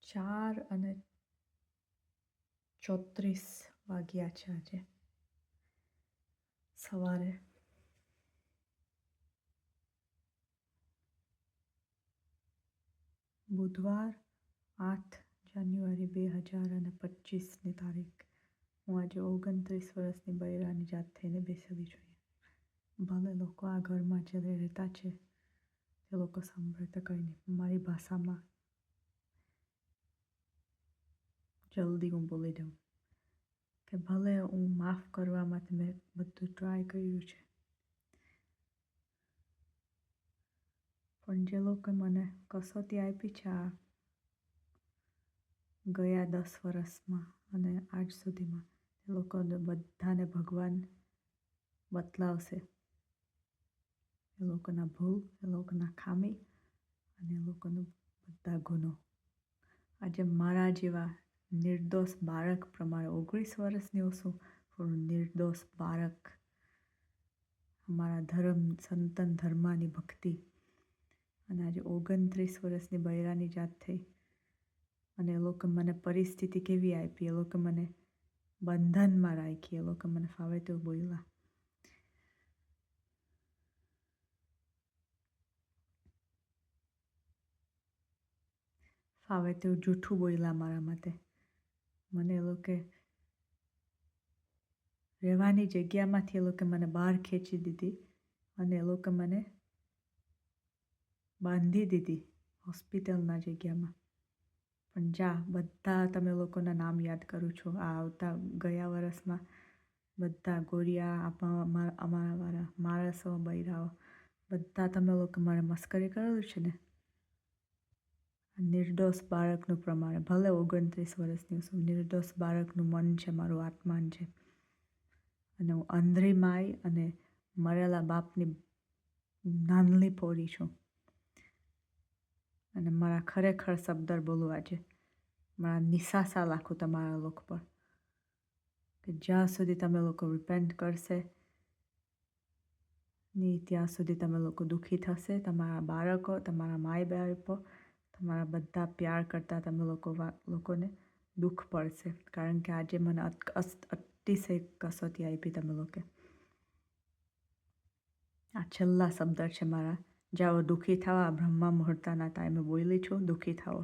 4:34 વાગ્યા છે આજે સવારે. બુધવાર 8 જાન્યુઆરી 2025ની તારીખ. હું આજે 29 વર્ષની બૈરાની જાત થઈને બેસવી જોઈએ. ભલે લોકો આ ઘરમાં જે રહેતા છે તે લોકો સાંભળે તો કંઈ નહીં. મારી ભાષામાં જલ્દી હું બોલી દઉં કે ભલે હું માફ કરવા માટે મેં બધું ટ્રાય કર્યું છે, પણ જે લોકો મને કસોટી આપી છે આ ગયા 10 વર્ષમાં અને આજ સુધીમાં, એ લોકોને બધાને ભગવાન બતલાવશે. એ લોકોના ભૂલ, એ લોકોના ખામી અને એ લોકોનો બધા ગુનો. આજે મારા જેવા નિર્દોષ બાળક પ્રમાણે 19 વર્ષની છું, પણ નિર્દોષ બાળક અમારા ધર્મ સનાતન ધર્મની ભક્તિ અને આજે 29 વર્ષની બૈરાની જાત થઈ અને એ લોકો મને પરિસ્થિતિ કેવી આપી, એ લોકો મને બંધનમાં રાખી, એ લોકો મને ફાવે તેવું બોલ્યા. ફાવે તેવું જૂઠું બોલ્યા મારા માટે. મને એ લોકો રહેવાની જગ્યામાંથી એ લોકો મને બહાર ખેંચી દીધી અને એ લોકો મને બાંધી દીધી હોસ્પિટલના જગ્યામાં. પણ જા, બધા તમે લોકોના નામ યાદ કરું છું આ આવતા ગયા વર્ષમાં. બધા ગોરિયા અમારા વાળા માણસો, બૈરાઓ, બધા તમે લોકો મારે મસ્કરી કરેલું છે ને. નિર્દોષ બાળકનું પ્રમાણે ભલે 29 વર્ષની છું, નિર્દોષ બાળકનું મન છે, મારું આત્માન છે. અને હું અંધરી માય અને મરેલા બાપની નાનલી પોરી છું. અને મારા ખરેખર શબ્દ બોલું આજે. મારા નિશાસા લાખું તમારા લોકો પર કે જ્યાં સુધી તમે લોકો રિપેન્ટ કરશે નહીં, ત્યાં સુધી તમે લોકો દુઃખી થશે. તમારા બાળકો, તમારા માય બાળકો, તમારા બધા પ્યાર કરતા તમે લોકોને દુઃખ પડશે. કારણ કે આજે મને અતિશય કસોટી આપી તમે લોકો. આ છેલ્લા શબ્દ છે મારા. જાઓ દુઃખી થાઓ. આ બ્રહ્મા મુહૂર્તના ટાઈમે બોલી છું, દુઃખી થાઓ.